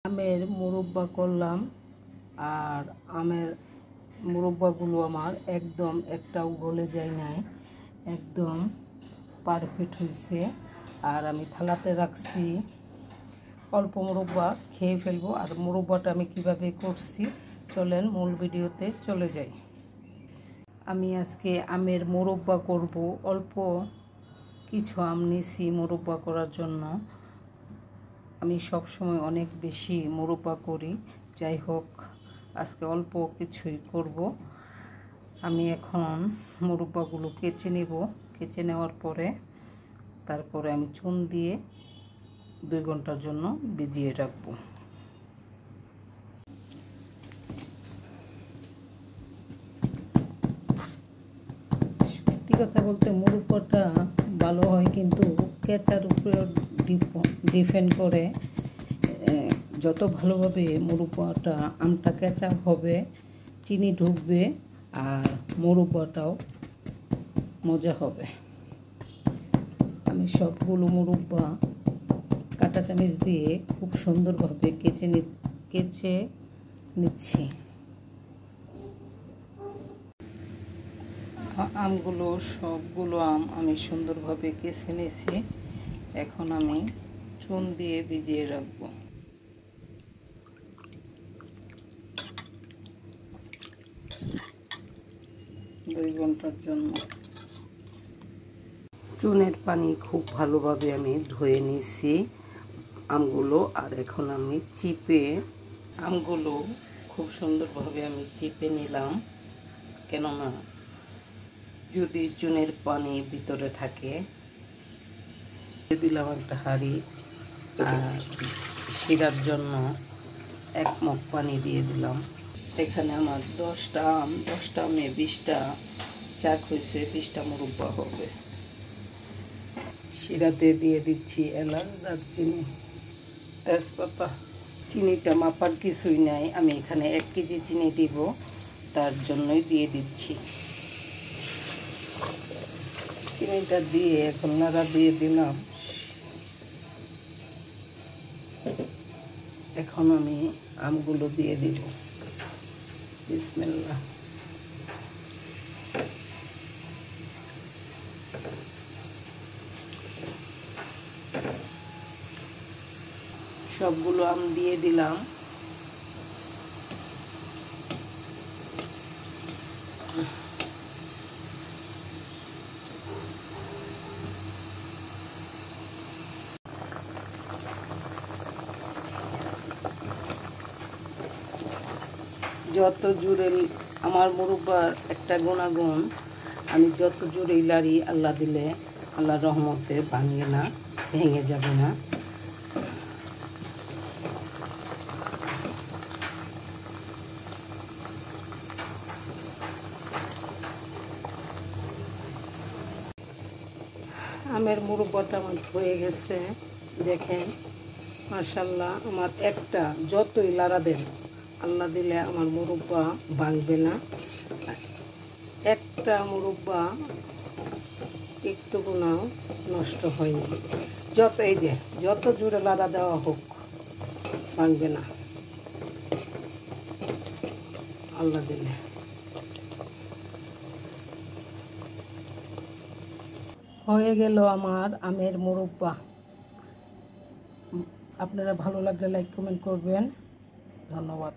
আমের মুরব্বা করলাম আর আমের মুরব্বাগুলো আমার একদম একটাও গলে যায় নাই, একদম পারফেক্ট হয়েছে। আর আমি থালাতে রাখছি, অল্প মুরব্বা খেয়ে ফেলবো। আর মুরব্বাটা আমি কিভাবে করছি চলেন মূল ভিডিওতে চলে যাই। আমি আজকে আমের মুরব্বা করব। অল্প কিছু আম নিয়েছি মুরব্বা করার জন্য। আমি সব সময় অনেক বেশি মুরব্বা করি, যাই হোক আজকে অল্প কিছুই করব। আমি এখন মুরব্বাগুলো কেচে নেব। কেচে নেওয়ার পরে তারপরে আমি চুন দিয়ে 2 ঘন্টার জন্য ভিজিয়ে রাখবো। সত্যি কথা বলতে মুরব্বাটা ভালো হয়, কিন্তু কেচার উপরে ডিপেন্ড করে। যত ভালোভাবে মুরব্বাটা আমটা কেঁচা হবে, চিনি ঢুকবে আর মুরব্বাটাও মজা হবে। আমি সবগুলো মুরব্বা কাঁটা চামচ দিয়ে খুব সুন্দরভাবে কেচে নিচ্ছি। আমগুলো সবগুলো আম আমি সুন্দরভাবে কেচে নিয়েছি। এখন আমি চুন দিয়ে ভিজিয়ে রাখবো। দুই ঘন্টার জন্য চুনের পানি খুব ভালোভাবে আমি ধুয়ে নিয়েছি আমগুলো। আর এখন আমি আমগুলো খুব সুন্দরভাবে আমি চিপে নিলাম, কেননা যদি চুনের পানি ভিতরে থাকে। দিলাম একটা হাঁড়ি, আর শিরার জন্য 1 মগ পানি দিয়ে দিলাম। এখানে আমার 10টা আমে 20টা চাক হয়েছে, 20টা মুরব্বা হবে। শিরাতে দিয়ে দিচ্ছি এলাচ, দারচিনি, তেজপাতা। চিনিটা মাপার কিছুই নাই, আমি এখানে 1 কেজি চিনি দিব, তার জন্যই দিয়ে দিচ্ছি। চিনিটা দিয়ে এখন নাড়া দিয়ে দিলাম। এখন আমি আমগুলো দিয়ে দিব। বিসমিল্লাহ। সবগুলো আম দিয়ে দিলাম। যত জোরে আমার মুরব্বার একটা গুণাগুণ, আমি যত জোরেই লাড়ি, আল্লাহ দিলে আল্লাহর রহমতে ভাঙে না, ভেঙে যাবে না। আমের মুরব্বাটা আমার হয়ে গেছে, দেখেন মাশাআল্লাহ। আমার একটা যতই লাড়া দেন, আল্লাহ দিলে আমার মুরব্বা ভাঙবে না। একটা মুরব্বা একটু গুণাও নষ্ট হয়নি। যত জোরে লাড়া দেওয়া হোক, ভাঙবে না আল্লাহ দিলে। হয়ে গেল আমার আমের মুরব্বা। আপনারা ভালো লাগলে লাইক কমেন্ট করবেন। ধন্যবাদ।